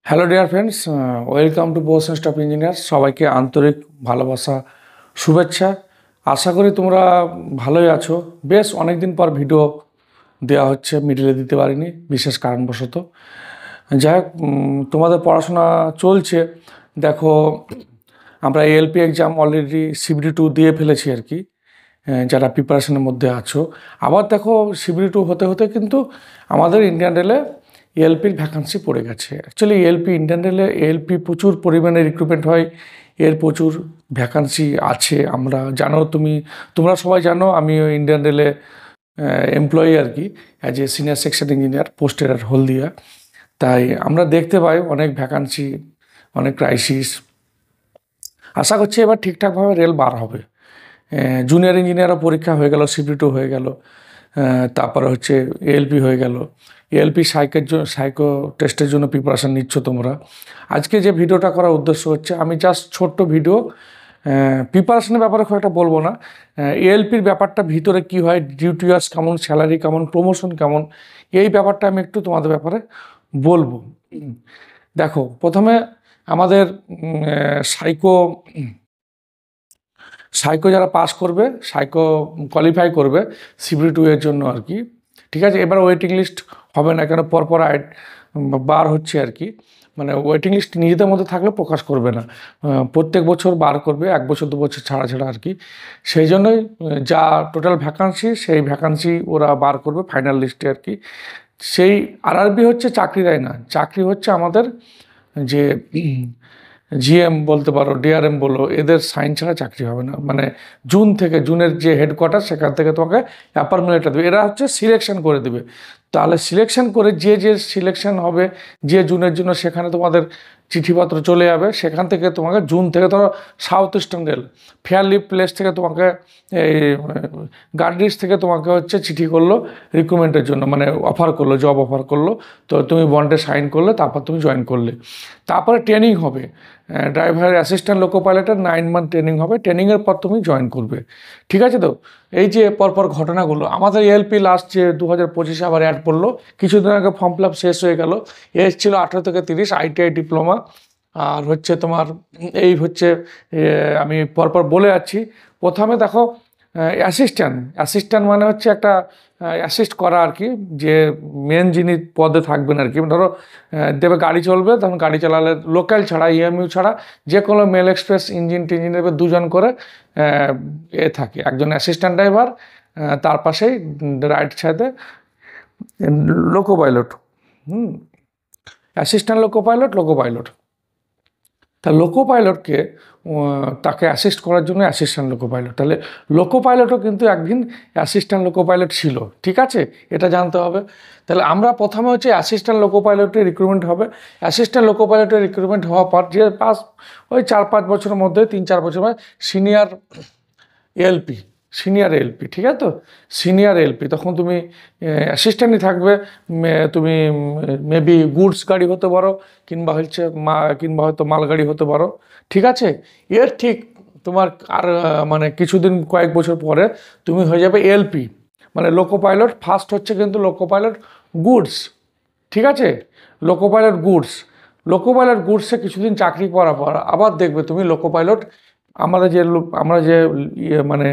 Hello dear friends, welcome to Bose and staff engineer. সবাইকে আন্তরিক ভালোবাসা, শুভেচ্ছা। আশা করি তোমরা ভালোই আছো। বেশ অনেক দিন পর ভিডিও দেওয়া হচ্ছে, মিডিলে দিতে পারিনি বিশেষ কারণবশত। যাই হোক, তোমাদের পড়াশোনা চলছে। দেখো, আমরা এএলপি এক্সাম অলরেডি CBT-2 দিয়ে ফেলেছি আর কি, যারা প্রিপারেশনের মধ্যে আছো। আবার দেখো, CBT-2 হতে হতে কিন্তু আমাদের ইন্ডিয়ান রেলে এএলপির ভ্যাকান্সি পড়ে গেছে। অ্যাকচুয়ালি ইন্ডিয়ান রেলে এএলপি প্রচুর পরিমাণে রিক্রুটমেন্ট হয়, এর প্রচুর ভ্যাকান্সি আছে। তোমরা সবাই জানো আমি ইন্ডিয়ান রেলে এমপ্লয়ি আর কি, as a senior section engineer, posted আর হলদিয়া। তাই আমরা দেখতে পাই অনেক ভ্যাকান্সি, অনেক ক্রাইসিস। আশা করছি এবার ঠিকঠাকভাবে রেল বার হবে। জুনিয়র ইঞ্জিনিয়ারও পরীক্ষা হয়ে গেল, CBT-2 হয়ে গেল, তারপরে হচ্ছে এএলপি হয়ে গেল। এএলপি সাইকো টেস্টের জন্য প্রিপারেশান নিচ্ছ তোমরা। আজকে যে ভিডিওটা করার উদ্দেশ্য হচ্ছে, আমি জাস্ট ছোট্ট ভিডিও, প্রিপারেশনের ব্যাপারে খুব একটা বলবো না। এএলপির ব্যাপারটা ভিতরে কি হয়, ডিউটি ইয়ার্স কেমন, স্যালারি কেমন, প্রমোশন কেমন, এই ব্যাপারটা আমি একটু তোমাদের ব্যাপারে বলবো। দেখো, প্রথমে আমাদের সাইকো যারা পাস করবে, কোয়ালিফাই করবে CBT-2 এর জন্য আর কি। ঠিক আছে, এবার ওয়েটিং লিস্ট হবে না, কেন পরপর বার হচ্ছে আর কি। মানে ওয়েটিং লিস্ট নিজেদের মধ্যে থাকলে প্রকাশ করবে না, প্রত্যেক বছর বার করবে, 1 বছর 2 বছর ছাড়া ছাড়া আর কি। সেই জন্যই যা টোটাল ভ্যাকান্সি, সেই ভ্যাকান্সি ওরা বার করবে ফাইনাল লিস্টে আর কি। সেই আরআরবি হচ্ছে চাকরি দেয় না, চাকরি হচ্ছে আমাদের যে GM বলতে পারো, DRM বলো, এদের সাইন ছাড়া চাকরি হবে না। মানে জুনের যে হেডকোয়ার্টার, সেখান থেকে তোমাকে অ্যাপয়েন্টমেন্ট লেটার দেবে। এরা হচ্ছে সিলেকশন করে দেবে। তাহলে সিলেকশন করে যে সিলেকশন হবে যে জুনের জন্য, সেখানে তোমাদের চিঠিপত্র চলে যাবে। সেখান থেকে তোমাকে জুন থেকে, ধরো south eastern rail fairly place থেকে তোমাকে, এই গার্ডিস থেকে তোমাকে হচ্ছে চিঠি করলো রিক্রুটমেন্টের জন্য, মানে অফার করলো, জব অফার করলো। তো তুমি বন্ডে সাইন করলে, তারপর তুমি জয়েন করলে। তারপরে ট্রেনিং হবে, ড্রাইভারের অ্যাসিস্ট্যান্ট লোকো পাইলটের 9 মান্থ ট্রেনিং হবে। ট্রেনিংয়ের পর তুমি জয়েন করবে। ঠিক আছে? তো এই যে পরপর ঘটনাগুলো, আমাদের এএলপি লাস্ট যে 2025-এ আবার অ্যাড পড়লো। কিছুদিন আগে ফর্ম ফিল আপ শেষ হয়ে গেল। এজ ছিল 18 থেকে 30, ITI ডিপ্লোমা। আর হচ্ছে তোমার এই হচ্ছে, আমি পরপর বলে যাচ্ছি। প্রথমে দেখো, অ্যাসিস্ট্যান্ট মানে হচ্ছে একটা অ্যাসিস্ট করা আর কি, যে মেন যিনি পদে থাকবেন আর কি। ধরো দেবে গাড়ি চলবে, তখন গাড়ি চালালে লোকাল ছাড়া, EMU ছাড়া, যে কোনো মেল এক্সপ্রেস ইঞ্জিন টিঞ্জিন দেবে, দুজন করে থাকে, একজন অ্যাসিস্ট্যান্ট ড্রাইভার, তার পাশেই রাইট সাইডে loco pilot. Assistant loco pilot. তা লোকো পাইলটকে, তাকে অ্যাসিস্ট করার জন্য অ্যাসিস্ট্যান্ট লোকো পাইলট। তাহলে লোকো পাইলটও কিন্তু একদিন অ্যাসিস্ট্যান্ট লোকো পাইলট ছিল। ঠিক আছে, এটা জানতে হবে। তাহলে আমরা প্রথমে হচ্ছে অ্যাসিস্ট্যান্ট লোকো পাইলটের রিক্রুটমেন্ট হবে। অ্যাসিস্ট্যান্ট লোকো পাইলটের রিক্রুটমেন্ট হওয়ার পর যে ওই 4-5 বছরের মধ্যে, 3-4 বছর সিনিয়র এএলপি, ঠিক আছে? তো সিনিয়র এএলপি, তখন তুমি অ্যাসিস্ট্যান্টই থাকবে। তুমি মেবি গুডস গাড়ি হতে পারো, কিংবা হয়তো মালগাড়ি হতে পারো। ঠিক আছে, এর ঠিক তোমার আর মানে কিছুদিন, কয়েক বছর পরে তুমি হয়ে যাবে এএলপি, মানে লোকো পাইলট। ফার্স্ট হচ্ছে কিন্তু লোকো পাইলট গুডস। ঠিক আছে, লোকো পাইলট গুডসে কিছুদিন চাকরি করার পর আবার দেখবে তুমি লোকো পাইলট, আমরা যে মানে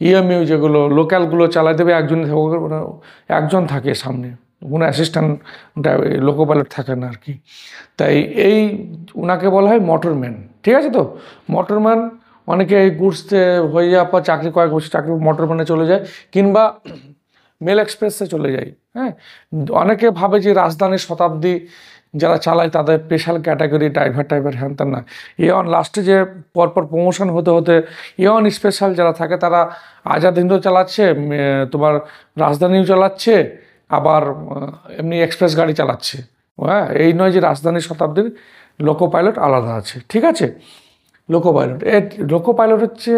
EMU যেগুলো লোকালগুলো চালাই দেবে, একজন থাকে সামনে, কোনো অ্যাসিস্ট্যান্ট লোকো পাইলট থাকে না আর কি। তাই ওনাকে বলা হয় মোটরম্যান। ঠিক আছে? তো মোটরম্যান, অনেকে এই গুডসে হয়ে যাওয়ার পর কয়েক বছর চাকরি মোটরম্যানে চলে যায়, কিংবা মেল এক্সপ্রেসে চলে যায়। হ্যাঁ, অনেকে ভাবে যে রাজধানী শতাব্দী যারা চালায় তাদের স্পেশাল ক্যাটাগরি ড্রাইভার হ্যান তা না। লাস্টে যে পরপর প্রমোশন হতে হতে স্পেশাল যারা থাকে, তারা আজাদ হিন্দও চালাচ্ছে, তোমার রাজধানীও চালাচ্ছে, আবার এমনি এক্সপ্রেস গাড়ি চালাচ্ছে। হ্যাঁ, এই নয় যে রাজধানী শতাব্দীর লোকো পাইলট আলাদা আছে। ঠিক আছে, লোকো পাইলট হচ্ছে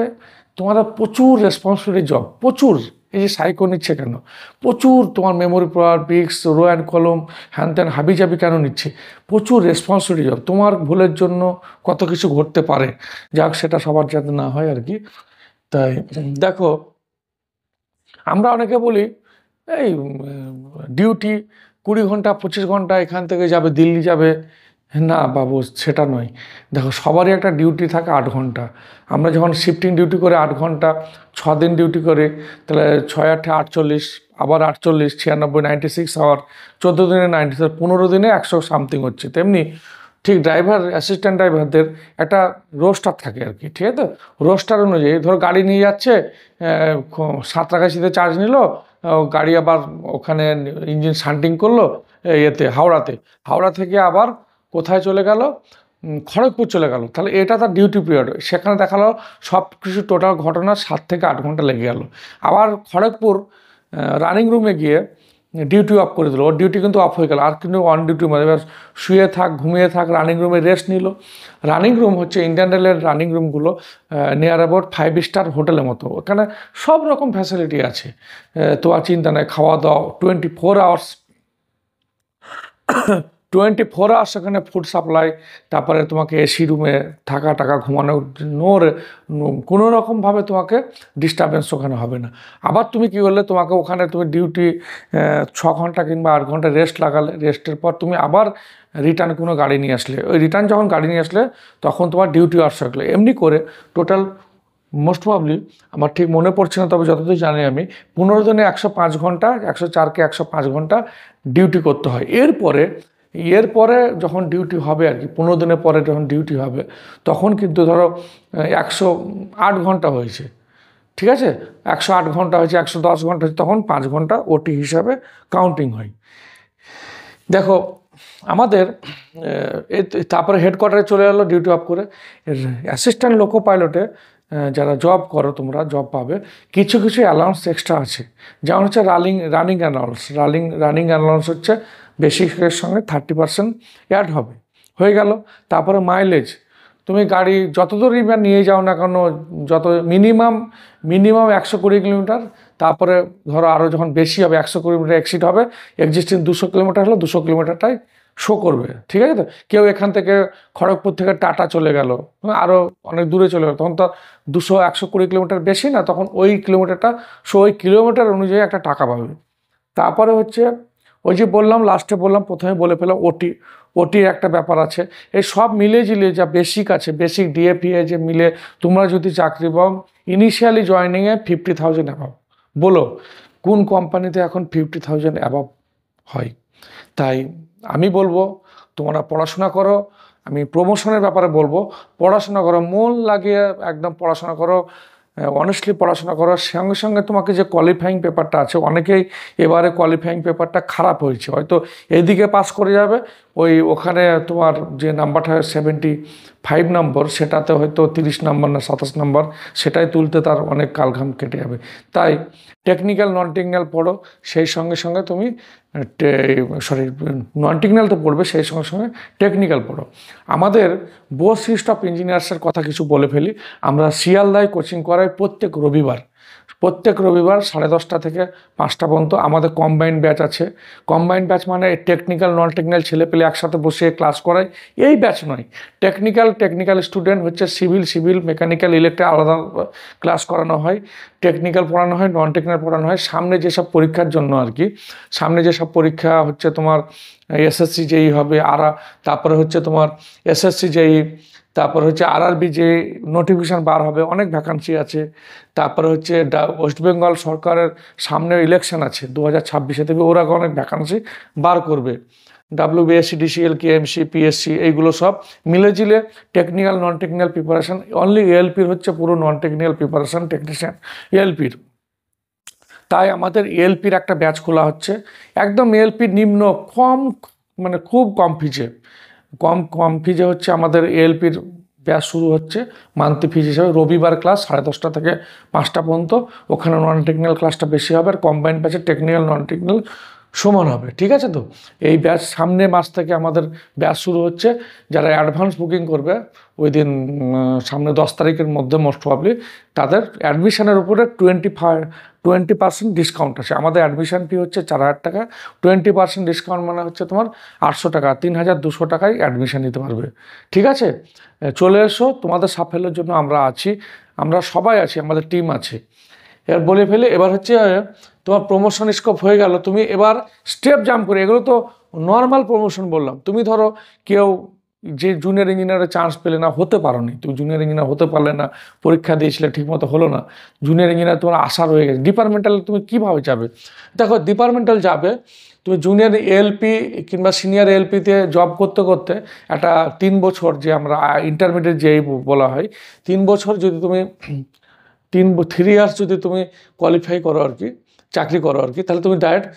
তোমাদের প্রচুর রেসপন্সিবিলিটি জব, প্রচুর। এই যে সাইকো নিচ্ছে কেন, প্রচুর তোমার memory power, pix, rho and কলম, হ্যান ত্যান হাবিজাবি কেন নিচ্ছে? প্রচুর রেসপন্সিবিলিটি জব। তোমার ভুলের জন্য কত কিছু ঘটতে পারে, যাক সেটা সবার যাতে না হয় আর কি। তাই দেখো, আমরা অনেকে বলি এই ডিউটি 20 ঘন্টা 25 ঘন্টা এখান থেকে যাবে, দিল্লি যাবে, না বাবু, সেটা নয়। দেখো, সবারই একটা ডিউটি থাকে 8 ঘন্টা। আমরা যখন শিফটিং ডিউটি করে 8 ঘন্টা, 6 দিন ডিউটি করে, তাহলে 6 8 48, আবার 48, 96, 96 আওয়ার, 14 দিনে 90, 15 দিনে 100 সামথিং হচ্ছে। তেমনি ঠিক ড্রাইভার, অ্যাসিস্ট্যান্ট ড্রাইভারদের একটা রোস্টার থাকে আর কি, ঠিক আছে? রোস্টার অনুযায়ী ধরো গাড়ি নিয়ে যাচ্ছে, সাঁতরাগাছিতে চার্জ নিল, গাড়ি আবার ওখানে ইঞ্জিন শান্টিং করলো, ইয়েতে হাওড়াতে, হাওড়া থেকে আবার কোথায় চলে গেল, খড়গপুর চলে গেল। তাহলে এটা তার ডিউটি পিরিয়ড। সেখানে দেখালো সব কিছু টোটাল ঘটনা 7 থেকে 8 ঘন্টা লেগে গেল। আবার খড়গপুর রানিং রুমে গিয়ে ডিউটি অফ করে দিল, ওর ডিউটি কিন্তু অফ হয়ে গেল, আর কিন্তু অন ডিউটি মানে এবার শুয়ে থাক, ঘুমিয়ে থাক, রানিং রুমে রেস্ট নিল। রানিং রুম হচ্ছে ইন্ডিয়ান রেলের রানিং রুমগুলো নিয়ার অ্যাবাউট 5 স্টার হোটেলের মতো। ওখানে সব রকম ফ্যাসিলিটি আছে, তো আর চিন্তা নেই। খাওয়া দাওয়া 24 আওয়ার্স, 24 আওয়ার্স সেখানে ফুড সাপ্লাই। তারপরে তোমাকে এসি রুমে থাকা টাকা ঘুমানো, কোনো রকমভাবে তোমাকে ডিস্টারবেন্স ওখানে হবে না। আবার তুমি কী করলে, তোমাকে ওখানে তুমি ডিউটি 6 ঘন্টা কিংবা 8 ঘন্টা রেস্ট লাগালে, রেস্টের পর তুমি আবার রিটার্ন কোনো গাড়ি নিয়ে আসলে, ওই রিটার্ন যখন গাড়ি নিয়ে আসলে তখন তোমার ডিউটি আওয়ার্স হয়ে গেলো। এমনি করে টোটাল মোস্ট প্রবাবলি, আমার ঠিক মনে পড়ছে না, তবে যতদূর জানি আমি, 15 দিনে 105 ঘন্টা, 104কে 105 ঘন্টা ডিউটি করতে হয়। এরপরে যখন ডিউটি হবে আর কি, 15 দিনের পরে যখন ডিউটি হবে, তখন কিন্তু ধরো 108 ঘন্টা হয়েছে, ঠিক আছে? 108 ঘন্টা হয়েছে, 110 ঘন্টা হয়েছে, তখন 5 ঘন্টা ওটি হিসাবে কাউন্টিং হয়। দেখো আমাদের তারপরে হেডকোয়ার্টারে চলে এলো ডিউটি অফ করে। অ্যাসিস্ট্যান্ট লোকো পাইলটে যারা জব করো, তোমরা জব পাবে, কিছু কিছু অ্যালাউন্স এক্সট্রা আছে। যেমন হচ্ছে রানিং অ্যালাউন্স। রানিং অ্যালাউন্স হচ্ছে বেসিকের সঙ্গে 30% অ্যাড হবে, হয়ে গেল। তারপরে মাইলেজ, তুমি গাড়ি যতদূরই বা নিয়ে যাও না কেন, যত মিনিমাম 120 কিলোমিটার, তারপরে ধরো আরও যখন বেশি হবে 120 কিলোমিটার এক্সিড হবে, এক্সিস্টিং 200 কিলোমিটার হলো, 200 কিলোমিটারটাই শো করবে, ঠিক আছে? তো কেউ এখান থেকে খড়গপুর থেকে টাটা চলে গেল, আরও অনেক দূরে চলে গেল, তখন তো 120 120 কিলোমিটার বেশি না, তখন ওই কিলোমিটারটা ওই কিলোমিটার অনুযায়ী একটা টাকা পাবে। তারপরে হচ্ছে ওই যে বললাম, লাস্টে বললাম, প্রথমে বলে ফেলাম, ওটির একটা ব্যাপার আছে। এই সব মিলে জিলে যা বেসিক আছে, বেসিক ডিএপিএ যে মিলে তোমরা যদি চাকরি পাও, ইনিশিয়ালি জয়নিংয়ে 50,000 অ্যাভাব। বলো কোন কোম্পানিতে এখন 50,000 অ্যাভাব হয়? তাই আমি বলবো তোমরা পড়াশোনা করো। আমি প্রমোশনের ব্যাপারে বলবো, পড়াশোনা করো, মন লাগিয়ে একদম পড়াশোনা করো, অনেস্টলি পড়াশোনা করার সঙ্গে সঙ্গে তোমাকে যে কোয়ালিফাইং পেপারটা আছে, অনেকেই এবারে কোয়ালিফাইং পেপারটা খারাপ হয়েছে, হয়তো এইদিকে পাস করে যাবে, ওখানে তোমার যে নাম্বারটা 75 নম্বর, সেটাতে হয়তো 30 নম্বর না 27 নম্বর, সেটাই তুলতে তার অনেক কালঘাম কেটে যাবে। তাই টেকনিক্যাল নন টেকনিক্যাল পড়ো, সেই সঙ্গে সঙ্গে তুমি নন টেকনিক্যাল তো পড়বে, সেই সঙ্গে সঙ্গে টেকনিক্যাল পড়ো। আমাদের বোস লিস্ট অফ ইঞ্জিনিয়ার্সের কথা কিছু বলে ফেলি। আমরা শিয়ালদায় কোচিং করাই প্রত্যেক রবিবার 10:30 থেকে 5টা পর্যন্ত। আমাদের কম্বাইন্ড ব্যাচ আছে। কম্বাইন্ড ব্যাচ মানে টেকনিক্যাল নন টেকনিক্যাল ছেলেপেলে একসাথে বসে ক্লাস করায়, এই ব্যাচ নয়। টেকনিক্যাল স্টুডেন্ট হচ্ছে সিভিল মেকানিক্যাল ইলেকট্রিক আলাদা ক্লাস করানো হয়, টেকনিক্যাল পড়ানো হয়, নন টেকনিক্যাল পড়ানো হয়। সামনে যেসব পরীক্ষার জন্য আর কি, সামনে যেসব পরীক্ষা হচ্ছে তোমার এসএসসি যেই হবে, তারপরে হচ্ছে তোমার এসএসসি যেই, তারপর হচ্ছে আরআরবি যে নোটিফিকেশান বার হবে, অনেক ভ্যাকান্সি আছে। তারপরে হচ্ছে ওয়েস্ট বেঙ্গল সরকারের সামনে ইলেকশন আছে 2026-এ, দেবে, ওরা অনেক ভ্যাকান্সি বার করবে। WBSC DCL KMC PSC এইগুলো সব মিলে জিলে technical non technical preparation. Only এএলপির হচ্ছে পুরো নন টেকনিক্যাল প্রিপারেশান, টেকনিশিয়ান এএলপির। তাই আমাদের এএলপির একটা ব্যাচ খোলা হচ্ছে, একদম এএলপির নিম্ন মানে খুব কম ফিজে হচ্ছে আমাদের এএলপির ব্যাচ শুরু হচ্ছে। মান্থলি ফিজ হিসাবে রবিবার ক্লাস 10:30 থেকে 5টা পর্যন্ত। ওখানে নন টেকনিক্যাল ক্লাসটা বেশি হবে, আর কম্বাইন্ড ব্যাচে টেকনিক্যাল নন টেকনিক্যাল সমান হবে, ঠিক আছে? তো এই ব্যাচ সামনে মাস থেকে আমাদের ব্যাচ শুরু হচ্ছে। যারা অ্যাডভান্স বুকিং করবে ওই দিন, সামনে 10 তারিখের মধ্যে মোস্ট প্রবাবলি, তাদের অ্যাডমিশনের উপরে 20% ডিসকাউন্ট আছে। আমাদের অ্যাডমিশন ফি হচ্ছে 4,000 টাকা, 20% ডিসকাউন্ট মানে হচ্ছে তোমার 800 টাকা, 3,200 টাকায় অ্যাডমিশন নিতে পারবে, ঠিক আছে? চলে এসো, তোমাদের সাফল্যের জন্য আমরা আছি, আমরা সবাই আছি, আমাদের টিম আছে। এবার বলে ফেলে, এবার হচ্ছে তোমার প্রমোশন স্কোপ হয়ে গেল, তুমি এবার স্টেপ জাম্প করে, এগুলো তো নর্মাল প্রমোশন বললাম। তুমি ধরো কেউ যে জুনিয়র ইঞ্জিনিয়ারের চান্স পেলে না, হতে পারো নি, তুমি জুনিয়র ইঞ্জিনিয়ার হতে পারলে না, পরীক্ষা দিয়েছিলে ঠিকমতো হলো না, জুনিয়র ইঞ্জিনিয়ার তোমার আশা রয়ে গেছে, ডিপার্টমেন্টাল তুমি কীভাবে যাবে? দেখো ডিপার্টমেন্টাল যাবে তুমি জুনিয়র এএলপি কিংবা সিনিয়র এএলপিতে জব করতে করতে একটা 3 বছর, যে আমরা ইন্টারমিডিয়েট যেই বলা হয়, 3 বছর যদি তুমি 3 ইয়ার্স যদি তুমি কোয়ালিফাই করো আর কি, চাকরি করো আর কি, তাহলে তুমি ডাইরেক্ট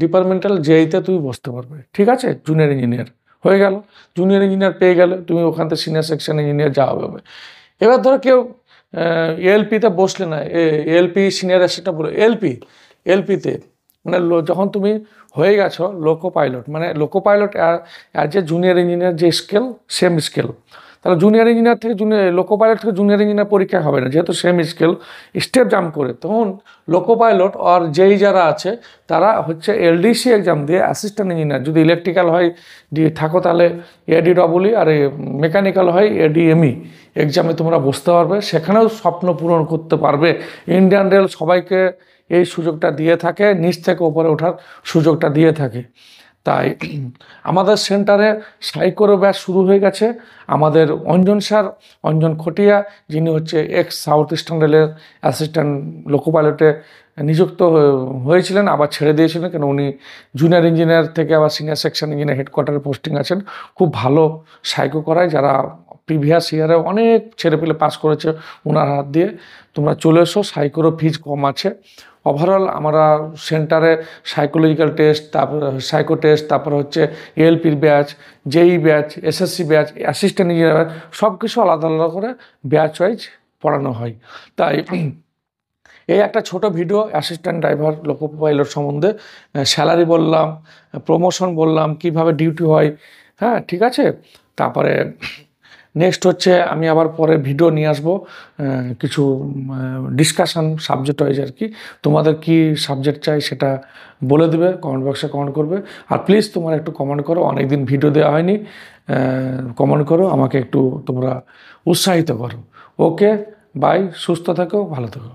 ডিপার্টমেন্টাল জেইতে তুমি বসতে পারবে। ঠিক আছে, জুনিয়র ইঞ্জিনিয়ার হয়ে গেল, জুনিয়র ইঞ্জিনিয়ার পেয়ে গেলে তুমি ওখান থেকে সিনিয়র সেকশন ইঞ্জিনিয়ার যাওয়া হবে। এবার ধরো কেউ এএলপিতে বসলে না, এএলপি সিনিয়র অ্যাসিস্ট্যান্ট বলে এলপিতে মানে যখন তুমি হয়ে গেছো লোকো পাইলট, মানে loco pilot as a junior engineer যে স্কেল, সেম স্কেল, তাহলে জুনিয়র ইঞ্জিনিয়ার থেকে লোকো পাইলট থেকে জুনিয়র ইঞ্জিনিয়ার পরীক্ষা হবে না, যেহেতু সেম স্কেল, স্টেপ জাম্প করে। তখন লোকো পাইলট আর যেই যারা আছে তারা হচ্ছে এলডিসি এক্সাম দিয়ে অ্যাসিস্ট্যান্ট ইঞ্জিনিয়ার, যদি ইলেকট্রিক্যাল হয় থাকো তাহলে এডিডব্লিউ, আর মেকানিক্যাল হয় এডিএমই এক্সামে তোমরা বসতে পারবে, সেখানেও স্বপ্ন পূরণ করতে পারবে। ইন্ডিয়ান রেল সবাইকে এই সুযোগটা দিয়ে থাকে, নিচ থেকে ওপরে ওঠার সুযোগটা দিয়ে থাকে। তাই আমাদের সেন্টারে সাইকোরও ব্যাচ শুরু হয়ে গেছে। আমাদের অঞ্জন খটিয়া, যিনি হচ্ছে এক্স সাউথ ইস্টার্ন রেলের অ্যাসিস্ট্যান্ট লোকো পাইলটে নিযুক্ত হয়েছিলেন, আবার ছেড়ে দিয়েছিলেন, কেন উনি জুনিয়র ইঞ্জিনিয়ার থেকে আবার সিনিয়র সেকশন ইঞ্জিনিয়ার হেডকোয়ার্টারে পোস্টিং আছেন। খুব ভালো সাইকো করায়, যারা প্রিভিয়াস ইয়ারে অনেক ছেলেপেলে পাস করেছে ওনার হাত দিয়ে। তোমরা চলে এসো, সাইকোরও ফিজ কম আছে। ওভারঅল আমরা সেন্টারে সাইকোলজিক্যাল টেস্ট, তারপর সাইকো টেস্ট, তারপর হচ্ছে এএলপির batch, JE batch, SSC batch, assistant engineer batch, সব কিছু আলাদা আলাদা করে ব্যাচ ওয়াইজ পড়ানো হয়। তাই এই একটা ছোট video assistant driver loco pilot সম্বন্ধে, স্যালারি বললাম, প্রমোশন বললাম, কিভাবে ডিউটি হয়, হ্যাঁ ঠিক আছে। তারপরে নেক্সট হচ্ছে আমি আবার পরে ভিডিও নিয়ে আসবো, কিছু ডিসকাশান সাবজেক্ট ওয়াইজ আর কি, তোমাদের কি সাবজেক্ট চাই সেটা বলে দেবে, কমেন্ট বক্সে কমেন্ট করবে। আর প্লিজ তোমরা একটু কমেন্ট করো, অনেকদিন ভিডিও দেওয়া হয়নি, কমেন্ট করো, আমাকে একটু তোমরা উৎসাহিত করো। ওকে, বাই, সুস্থ থাকো, ভালো থাকো।